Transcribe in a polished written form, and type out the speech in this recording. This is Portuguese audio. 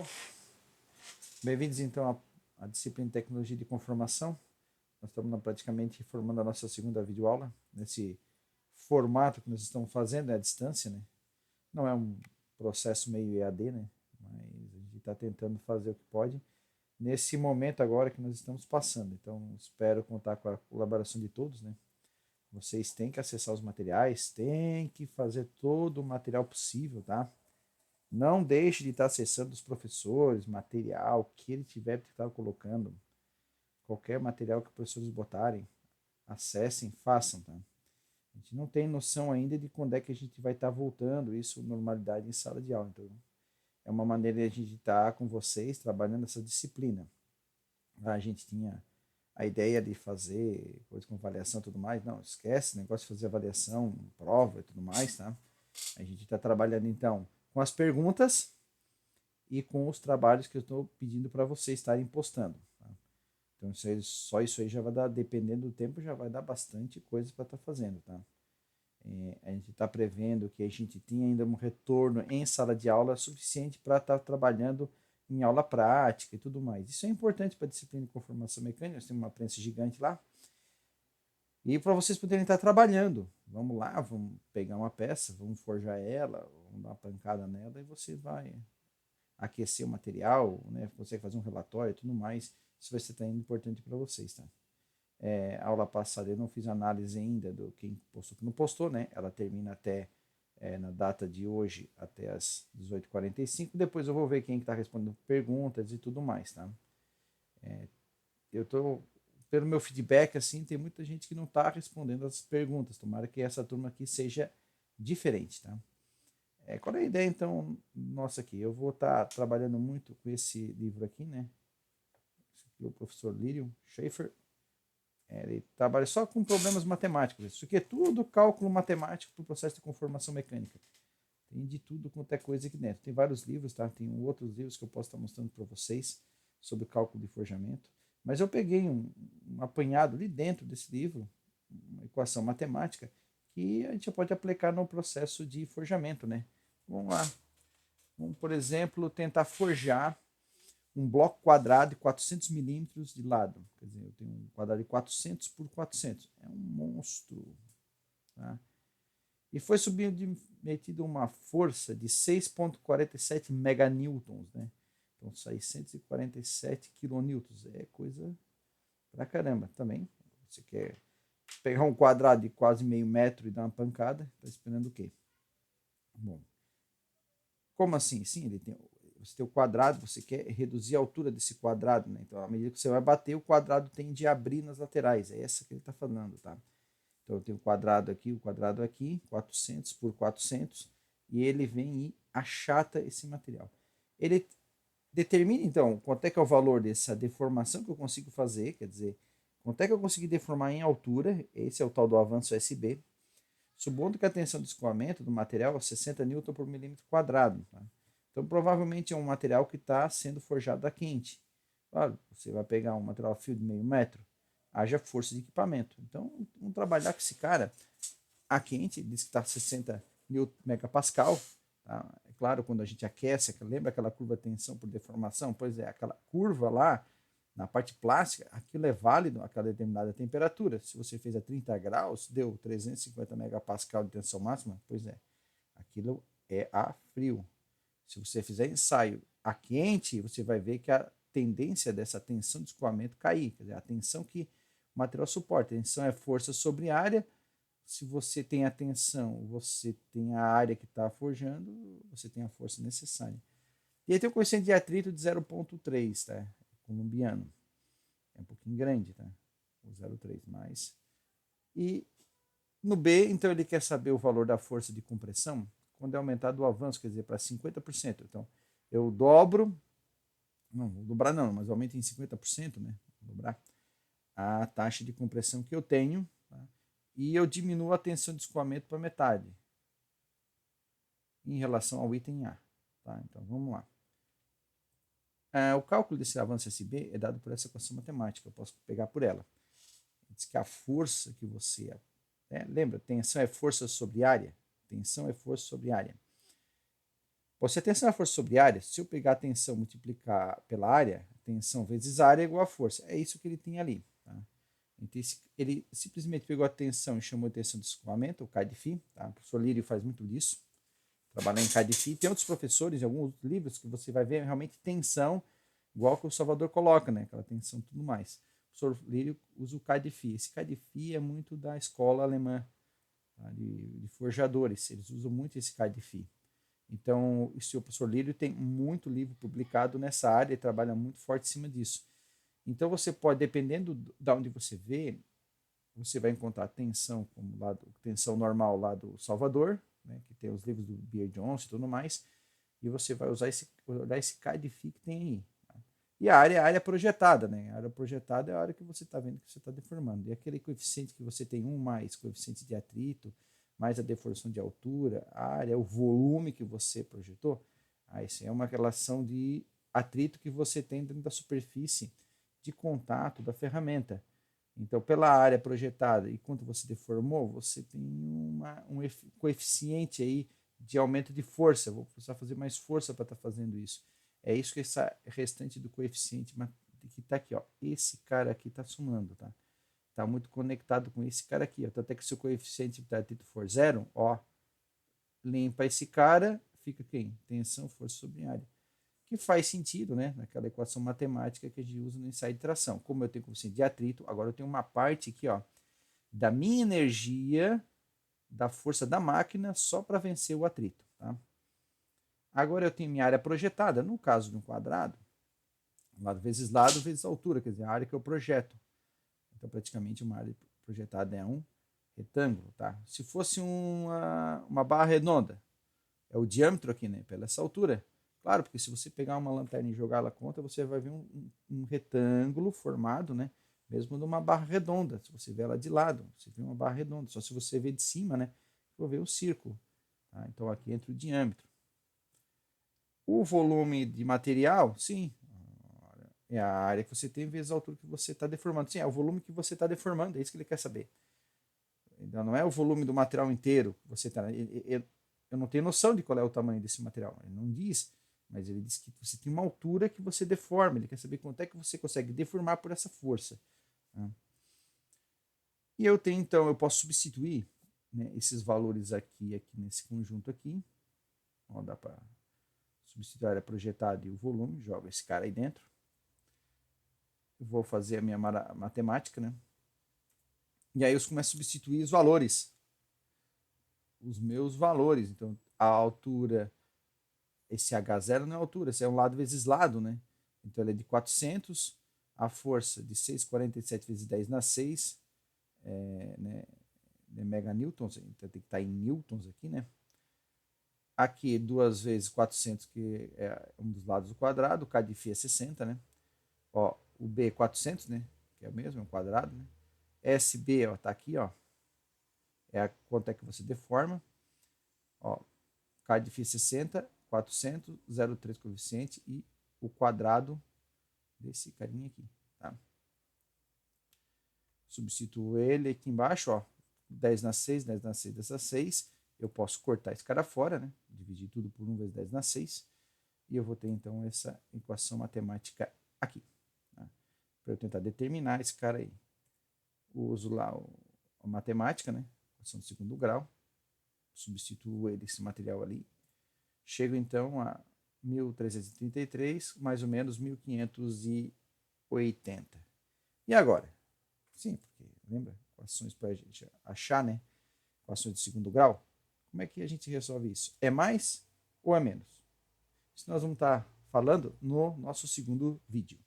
pessoal, bem-vindos então à disciplina de Tecnologia de Conformação. Nós estamos praticamente formando a nossa segunda videoaula, nesse formato que nós estamos fazendo, à distância, né? Não é um processo meio EAD, né? Mas a gente está tentando fazer o que pode nesse momento agora que nós estamos passando. Então, espero contar com a colaboração de todos, né? Vocês têm que acessar os materiais, têm que fazer todo o material possível, tá? Não deixe de estar acessando os professores, material, que ele tiver que estar colocando. Qualquer material que os professores botarem, acessem, façam, tá? A gente não tem noção ainda de quando é que a gente vai estar voltando isso normalidade em sala de aula. Então, é uma maneira de a gente estar com vocês trabalhando essa disciplina. A gente tinha a ideia de fazer coisa com avaliação e tudo mais. Não, esquece, negócio de fazer avaliação, prova e tudo mais, tá? A gente está trabalhando então com as perguntas e com os trabalhos que eu estou pedindo para vocês estarem postando. Tá? Então, só isso aí já vai dar, dependendo do tempo, já vai dar bastante coisa para estar fazendo. Tá? A gente está prevendo que a gente tenha ainda um retorno em sala de aula suficiente para estar trabalhando em aula prática e tudo mais. Isso é importante para a disciplina de conformação mecânica, nós temos uma prensa gigante lá. E para vocês poderem estar trabalhando. Vamos lá, vamos pegar uma peça, vamos forjar ela, vamos dar uma pancada nela e você vai aquecer o material, né? Consegue fazer um relatório e tudo mais. Isso vai ser também importante para vocês, tá? A aula passada eu não fiz análise ainda do quem postou, que não postou, né? Ela termina até na data de hoje, até as 18h45. Depois eu vou ver quem está respondendo perguntas e tudo mais, tá? Eu estou, pelo meu feedback, assim, tem muita gente que não está respondendo as perguntas. Tomara que essa turma aqui seja diferente, tá? Qual é a ideia, então, nossa aqui? Eu vou estar trabalhando muito com esse livro aqui, né? Esse aqui é o professor Lírio Schaefer. Ele trabalha só com problemas matemáticos. Isso aqui é tudo cálculo matemático para o processo de conformação mecânica. Tem de tudo quanto é coisa aqui dentro. Tem vários livros, tá? Tem outros livros que eu posso estar mostrando para vocês sobre cálculo de forjamento. Mas eu peguei um apanhado ali dentro desse livro, uma equação matemática, que a gente já pode aplicar no processo de forjamento, né? Vamos lá. Vamos, por exemplo, tentar forjar um bloco quadrado de 400 milímetros de lado. Quer dizer, eu tenho um quadrado de 400 por 400. É um monstro. Tá? E foi submetido uma força de 6,47 meganewtons, né? Então, 647 kilonewtons. É coisa pra caramba também. Você quer pegar um quadrado de quase meio metro e dar uma pancada, tá esperando o quê? Bom, como assim? Sim, você tem o quadrado, você quer reduzir a altura desse quadrado, né? Então, à medida que você vai bater, o quadrado tende a abrir nas laterais. É essa que ele está falando, tá? Então, eu tenho o quadrado aqui, 400 por 400, e ele vem e achata esse material. Ele determina, então, quanto é que é o valor dessa deformação que eu consigo fazer, quer dizer, quanto é que eu consegui deformar em altura, esse é o tal do avanço SB, supondo que a tensão de escoamento do material é 60 N por milímetro quadrado. Tá? Então, provavelmente é um material que está sendo forjado a quente. Claro, você vai pegar um material fio de meio metro, haja força de equipamento. Então, vamos trabalhar com esse cara a quente, diz que está 60 megapascal. Tá? É claro, quando a gente aquece, lembra aquela curva de tensão por deformação? Pois é, aquela curva lá, na parte plástica, aquilo é válido a cada determinada temperatura. Se você fez a 30 graus, deu 350 megapascal de tensão máxima, pois é, aquilo é a frio. Se você fizer ensaio a quente, você vai ver que a tendência dessa tensão de escoamento cair, quer dizer, a tensão que o material suporta. A tensão é força sobre área. Se você tem a tensão, você tem a área que está forjando, você tem a força necessária. E aí tem o coeficiente de atrito de 0,3, tá? Colombiano. É um pouquinho grande, tá? O 0,3 mais. E no B, então ele quer saber o valor da força de compressão quando é aumentado o avanço, quer dizer, para 50%. Então, eu dobro, não, vou dobrar não, mas aumento em 50%, né? Vou dobrar a taxa de compressão que eu tenho, tá? E eu diminuo a tensão de escoamento para metade em relação ao item A. Tá? Então, vamos lá. O cálculo desse avanço SB é dado por essa equação matemática, eu posso pegar por ela. Diz que a força que você... lembra, tensão é força sobre área? Tensão é força sobre área. Bom, se a tensão é a força sobre área, se eu pegar a tensão e multiplicar pela área, tensão vezes área é igual a força. É isso que ele tem ali. Tá? Então, ele simplesmente pegou a tensão e chamou de tensão de escoamento, o K de φ. Tá? O professor Lírio faz muito disso, trabalhar em K de φ. Tem outros professores, em alguns livros, que você vai ver realmente tensão, igual que o Salvador coloca, né? Aquela tensão e tudo mais. O professor Lírio usa o K de φ. Esse K de φ é muito da escola alemã, tá? de forjadores. Eles usam muito esse K de φ. Então, o seu professor Lírio tem muito livro publicado nessa área e trabalha muito forte em cima disso. Então, você pode, dependendo de onde você vê, você vai encontrar tensão, como lá tensão normal lá do Salvador, né, que tem os livros do Beer Johnson e tudo mais, e você vai olhar esse K de φ que tem aí. Tá? E a área projetada, né? A área projetada é a área que você está vendo que você está deformando. E aquele coeficiente que você tem 1 mais coeficiente de atrito, mais a deformação de altura, a área, o volume que você projetou, isso é uma relação de atrito que você tem dentro da superfície de contato da ferramenta. Então, pela área projetada e quanto você deformou, você tem um coeficiente aí de aumento de força. Vou precisar fazer mais força para estar fazendo isso. É isso que essa restante do coeficiente que está aqui, ó. Esse cara aqui está somando, tá? Está muito conectado com esse cara aqui. Ó. Tanto é que se o coeficiente de atrito for zero, ó, limpa esse cara, fica quem? Tensão, força sobre área. Que faz sentido, né? Naquela equação matemática que a gente usa no ensaio de tração. Como eu tenho coeficiente de atrito, agora eu tenho uma parte aqui, ó, da minha energia, da força da máquina, só para vencer o atrito, tá? Agora eu tenho minha área projetada. No caso de um quadrado, lado vezes altura, quer dizer, a área que eu projeto. Então, praticamente, uma área projetada é um retângulo, tá? Se fosse uma barra redonda, é o diâmetro aqui, né? Pela essa altura. Claro, porque se você pegar uma lanterna e jogar ela contra, você vai ver um retângulo formado, né? Mesmo numa barra redonda. Se você vê ela de lado, você vê uma barra redonda. Só se você vê de cima, né? Vou ver o círculo. Tá? Então, aqui entra o diâmetro. O volume de material, sim, é a área que você tem vezes a altura que você está deformando. Sim, é o volume que você está deformando, é isso que ele quer saber. Então, não é o volume do material inteiro que você está. Eu não tenho noção de qual é o tamanho desse material. Ele não diz, mas ele diz que você tem uma altura que você deforma. Ele quer saber quanto é que você consegue deformar por essa força. Tá? E eu tenho, então, eu posso substituir, né, esses valores aqui nesse conjunto aqui. Ó, dá para substituir a área projetada e o volume. Joga esse cara aí dentro. Vou fazer a minha matemática, né? E aí eu começo a substituir os valores. Os meus valores. Então, a altura, esse H0 não é altura, esse é um lado vezes lado, né? Então, ele é de 400, a força de 6,47 vezes 10 na 6, né, meganewtons, então tem que estar em newtons aqui, né? Aqui, 2 vezes 400, que é um dos lados do quadrado, o K de φ é 60, né? Ó, o B é 400, né? Que é o mesmo, é um quadrado, né? SB, ó, tá aqui, ó. É quanto é que você deforma. Ó, K de φ 60, 400, 0,3 coeficiente e o quadrado desse carinha aqui, tá? Substituo ele aqui embaixo, ó. 10 na 6, 10 na 6 dessa 6. Eu posso cortar esse cara fora, né? Dividir tudo por 1 vezes 10 na 6. E eu vou ter, então, essa equação matemática aqui. Tá? Para eu tentar determinar esse cara aí. Eu uso lá a matemática, né? Equação de segundo grau. Substituo esse material ali. Chego, então, a 1333, mais ou menos 1580. E agora? Sim, porque lembra? Equações para a gente achar, né? Equações de segundo grau. Como é que a gente resolve isso? É mais ou é menos? Isso nós vamos estar falando no nosso segundo vídeo.